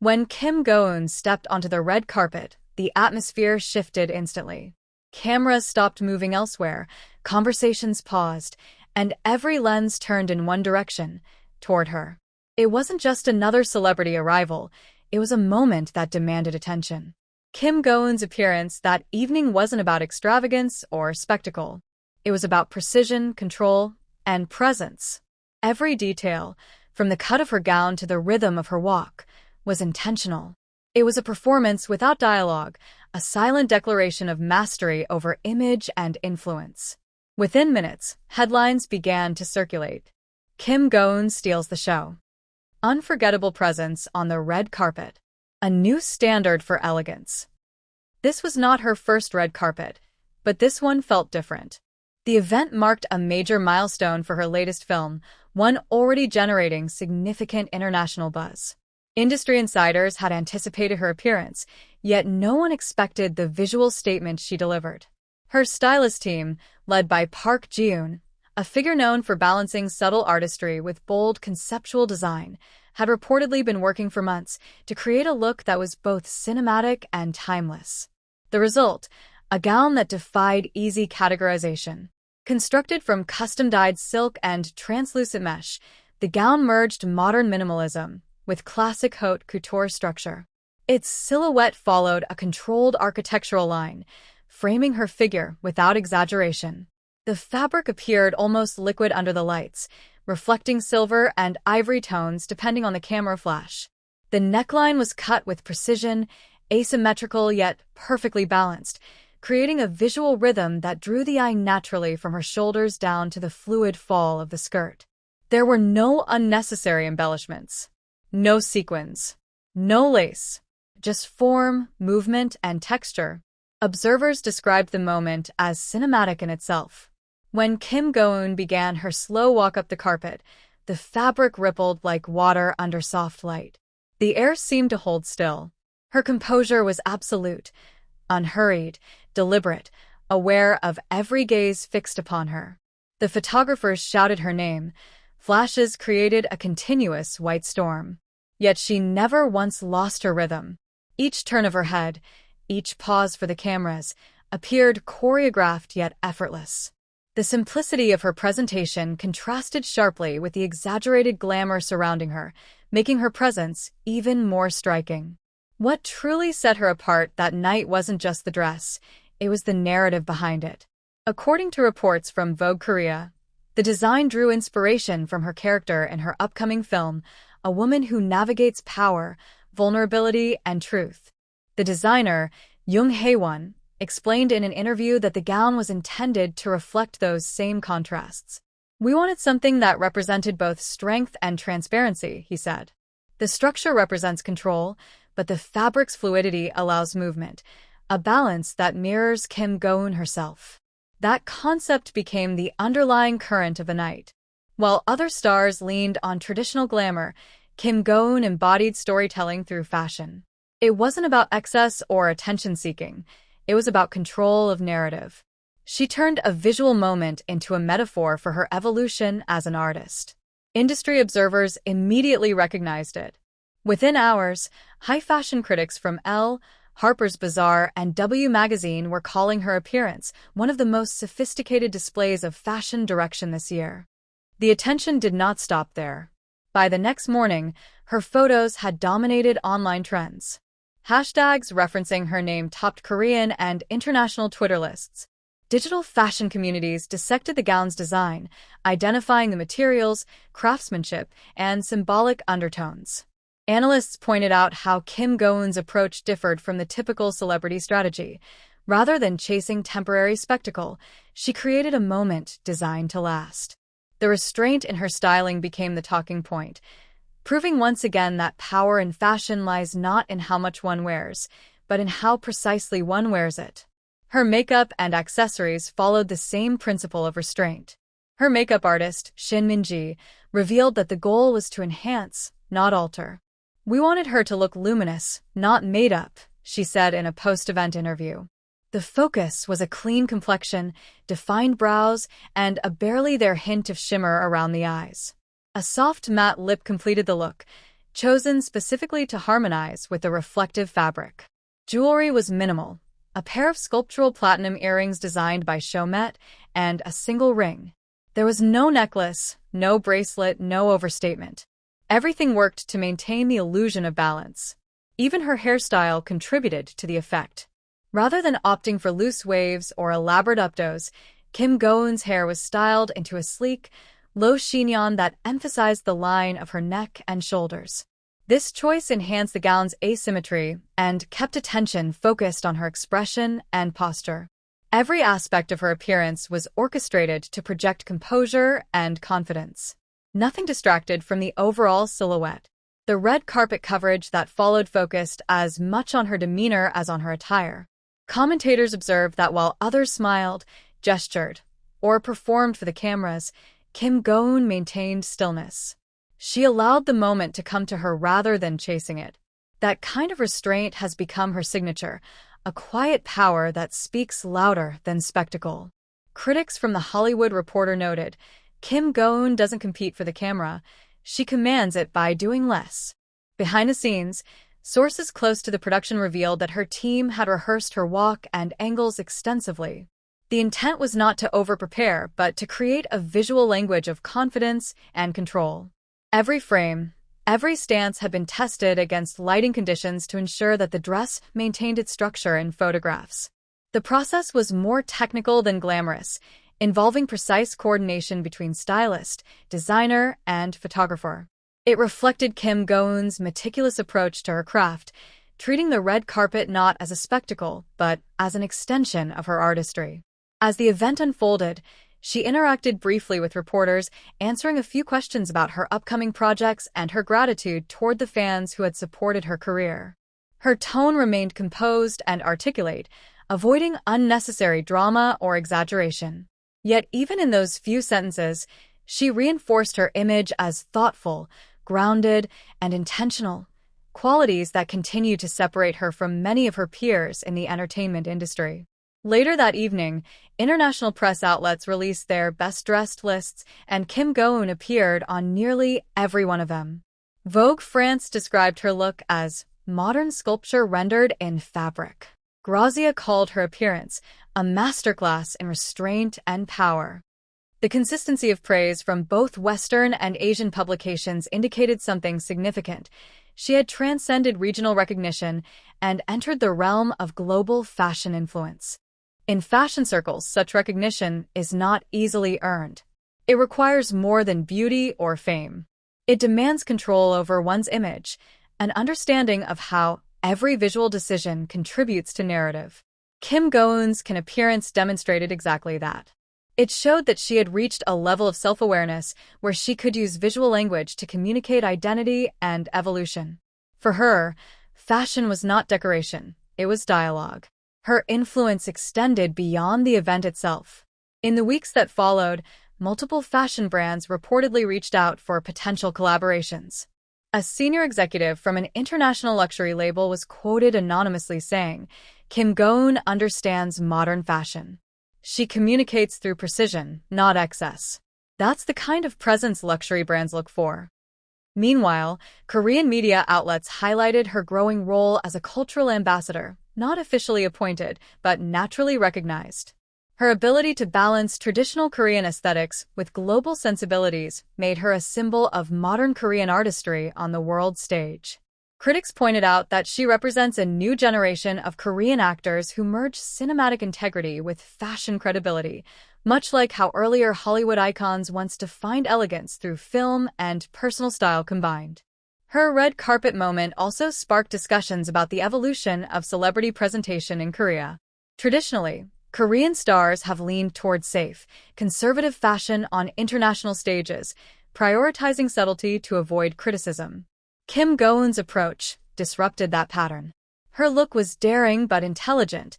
When Kim Go-eun stepped onto the red carpet, the atmosphere shifted instantly. Cameras stopped moving elsewhere, conversations paused, and every lens turned in one direction, toward her. It wasn't just another celebrity arrival, it was a moment that demanded attention. Kim Go-eun's appearance that evening wasn't about extravagance or spectacle. It was about precision, control, and presence. Every detail, from the cut of her gown to the rhythm of her walk, was intentional. It was a performance without dialogue, a silent declaration of mastery over image and influence. Within minutes, headlines began to circulate. Kim Go-eun steals the show. Unforgettable presence on the red carpet. A new standard for elegance. This was not her first red carpet, but this one felt different. The event marked a major milestone for her latest film, one already generating significant international buzz. Industry insiders had anticipated her appearance, yet no one expected the visual statement she delivered. Her stylist team, led by Park Ji-eun, a figure known for balancing subtle artistry with bold conceptual design, had reportedly been working for months to create a look that was both cinematic and timeless. The result, a gown that defied easy categorization. Constructed from custom-dyed silk and translucent mesh, the gown merged modern minimalism with classic haute couture structure. Its silhouette followed a controlled architectural line, framing her figure without exaggeration. The fabric appeared almost liquid under the lights, reflecting silver and ivory tones depending on the camera flash. The neckline was cut with precision, asymmetrical yet perfectly balanced, creating a visual rhythm that drew the eye naturally from her shoulders down to the fluid fall of the skirt. There were no unnecessary embellishments. No sequins. No lace. Just form, movement, and texture. Observers described the moment as cinematic in itself. When Kim Go-eun began her slow walk up the carpet, the fabric rippled like water under soft light. The air seemed to hold still. Her composure was absolute, unhurried, deliberate, aware of every gaze fixed upon her. The photographers shouted her name. Flashes created a continuous white storm. Yet she never once lost her rhythm. Each turn of her head, each pause for the cameras, appeared choreographed yet effortless. The simplicity of her presentation contrasted sharply with the exaggerated glamour surrounding her, making her presence even more striking. What truly set her apart that night wasn't just the dress, it was the narrative behind it. According to reports from Vogue Korea, the design drew inspiration from her character in her upcoming film, a woman who navigates power, vulnerability, and truth. The designer, Jung Hae-won, explained in an interview that the gown was intended to reflect those same contrasts. "We wanted something that represented both strength and transparency," he said. "The structure represents control, but the fabric's fluidity allows movement, a balance that mirrors Kim Go-eun herself." That concept became the underlying current of the night. While other stars leaned on traditional glamour, Kim Go-eun embodied storytelling through fashion. It wasn't about excess or attention-seeking. It was about control of narrative. She turned a visual moment into a metaphor for her evolution as an artist. Industry observers immediately recognized it. Within hours, high fashion critics from Elle, Harper's Bazaar, and W Magazine were calling her appearance one of the most sophisticated displays of fashion direction this year. The attention did not stop there. By the next morning, her photos had dominated online trends. Hashtags referencing her name topped Korean and international Twitter lists. Digital fashion communities dissected the gown's design, identifying the materials, craftsmanship, and symbolic undertones. Analysts pointed out how Kim Go-eun's approach differed from the typical celebrity strategy. Rather than chasing temporary spectacle, she created a moment designed to last. The restraint in her styling became the talking point, proving once again that power in fashion lies not in how much one wears, but in how precisely one wears it. Her makeup and accessories followed the same principle of restraint. Her makeup artist, Shin Min-ji, revealed that the goal was to enhance, not alter. "We wanted her to look luminous, not made up," she said in a post-event interview. The focus was a clean complexion, defined brows, and a barely there hint of shimmer around the eyes. A soft matte lip completed the look, chosen specifically to harmonize with the reflective fabric. Jewelry was minimal, a pair of sculptural platinum earrings designed by Chomet, and a single ring. There was no necklace, no bracelet, no overstatement. Everything worked to maintain the illusion of balance. Even her hairstyle contributed to the effect. Rather than opting for loose waves or elaborate updos, Kim Go-eun's hair was styled into a sleek, low chignon that emphasized the line of her neck and shoulders. This choice enhanced the gown's asymmetry and kept attention focused on her expression and posture. Every aspect of her appearance was orchestrated to project composure and confidence. Nothing distracted from the overall silhouette. The red carpet coverage that followed focused as much on her demeanor as on her attire. Commentators observed that while others smiled, gestured, or performed for the cameras, Kim Go-eun maintained stillness. She allowed the moment to come to her rather than chasing it. That kind of restraint has become her signature, a quiet power that speaks louder than spectacle. Critics from The Hollywood Reporter noted, Kim Go-eun doesn't compete for the camera, she commands it by doing less. Behind the scenes, sources close to the production revealed that her team had rehearsed her walk and angles extensively. The intent was not to over-prepare, but to create a visual language of confidence and control. Every frame, every stance had been tested against lighting conditions to ensure that the dress maintained its structure in photographs. The process was more technical than glamorous, involving precise coordination between stylist, designer, and photographer. It reflected Kim Go-eun's meticulous approach to her craft, treating the red carpet not as a spectacle, but as an extension of her artistry. As the event unfolded, she interacted briefly with reporters, answering a few questions about her upcoming projects and her gratitude toward the fans who had supported her career. Her tone remained composed and articulate, avoiding unnecessary drama or exaggeration. Yet even in those few sentences, she reinforced her image as thoughtful, grounded, and intentional, qualities that continue to separate her from many of her peers in the entertainment industry. Later that evening, international press outlets released their best-dressed lists, and Kim Go-eun appeared on nearly every one of them. Vogue France described her look as modern sculpture rendered in fabric. Grazia called her appearance a masterclass in restraint and power. The consistency of praise from both Western and Asian publications indicated something significant. She had transcended regional recognition and entered the realm of global fashion influence. In fashion circles, such recognition is not easily earned. It requires more than beauty or fame. It demands control over one's image, an understanding of how every visual decision contributes to narrative. Kim Go-eun's appearance demonstrated exactly that. It showed that she had reached a level of self-awareness where she could use visual language to communicate identity and evolution. For her, fashion was not decoration, it was dialogue. Her influence extended beyond the event itself. In the weeks that followed, multiple fashion brands reportedly reached out for potential collaborations. A senior executive from an international luxury label was quoted anonymously saying, Kim Go-eun understands modern fashion. She communicates through precision, not excess. That's the kind of presence luxury brands look for. Meanwhile, Korean media outlets highlighted her growing role as a cultural ambassador, not officially appointed, but naturally recognized. Her ability to balance traditional Korean aesthetics with global sensibilities made her a symbol of modern Korean artistry on the world stage. Critics pointed out that she represents a new generation of Korean actors who merge cinematic integrity with fashion credibility, much like how earlier Hollywood icons once defined elegance through film and personal style combined. Her red carpet moment also sparked discussions about the evolution of celebrity presentation in Korea. Traditionally, Korean stars have leaned toward safe, conservative fashion on international stages, prioritizing subtlety to avoid criticism. Kim Go-eun's approach disrupted that pattern. Her look was daring but intelligent,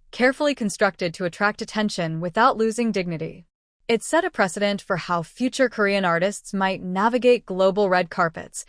carefully constructed to attract attention without losing dignity. It set a precedent for how future Korean artists might navigate global red carpets,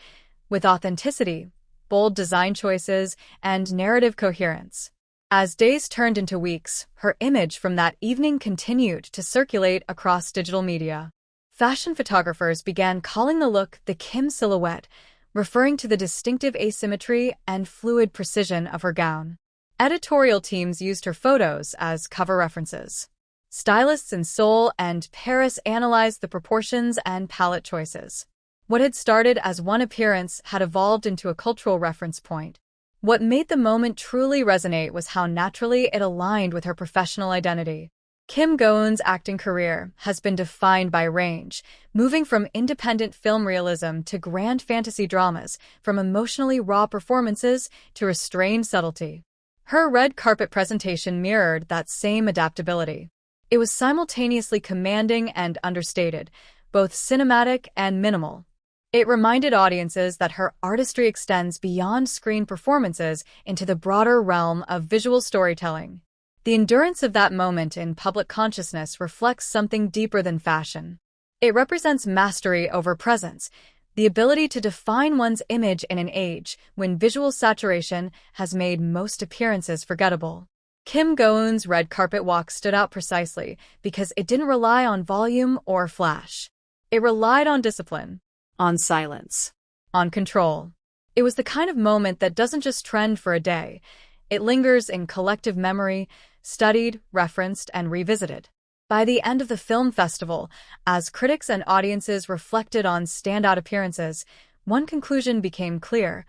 with authenticity, bold design choices, and narrative coherence. As days turned into weeks, her image from that evening continued to circulate across digital media. Fashion photographers began calling the look the Kim silhouette, referring to the distinctive asymmetry and fluid precision of her gown. Editorial teams used her photos as cover references. Stylists in Seoul and Paris analyzed the proportions and palette choices. What had started as one appearance had evolved into a cultural reference point. What made the moment truly resonate was how naturally it aligned with her professional identity. Kim Go-eun's acting career has been defined by range, moving from independent film realism to grand fantasy dramas, from emotionally raw performances to restrained subtlety. Her red carpet presentation mirrored that same adaptability. It was simultaneously commanding and understated, both cinematic and minimal. It reminded audiences that her artistry extends beyond screen performances into the broader realm of visual storytelling. The endurance of that moment in public consciousness reflects something deeper than fashion. It represents mastery over presence, the ability to define one's image in an age when visual saturation has made most appearances forgettable. Kim Go-eun's red carpet walk stood out precisely because it didn't rely on volume or flash. It relied on discipline, on silence, on control. It was the kind of moment that doesn't just trend for a day. It lingers in collective memory, studied, referenced, and revisited. By the end of the film festival, as critics and audiences reflected on standout appearances, one conclusion became clear.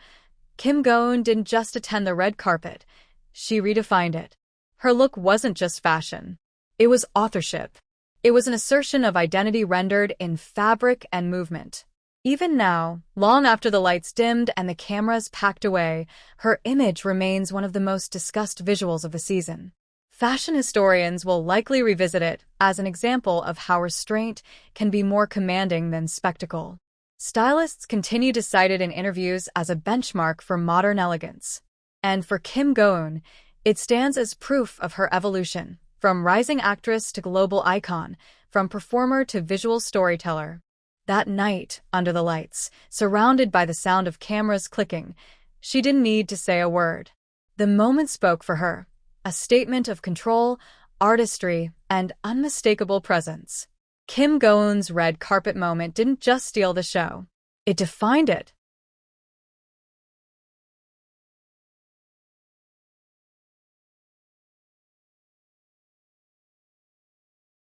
Kim Go-eun didn't just attend the red carpet, she redefined it. Her look wasn't just fashion. It was authorship. It was an assertion of identity rendered in fabric and movement. Even now, long after the lights dimmed and the cameras packed away, her image remains one of the most discussed visuals of the season. Fashion historians will likely revisit it as an example of how restraint can be more commanding than spectacle. Stylists continue to cite it in interviews as a benchmark for modern elegance. And for Kim Go-eun, it stands as proof of her evolution, from rising actress to global icon, from performer to visual storyteller. That night, under the lights, surrounded by the sound of cameras clicking, she didn't need to say a word. The moment spoke for her, a statement of control, artistry, and unmistakable presence. Kim Go-eun's red carpet moment didn't just steal the show. It defined it.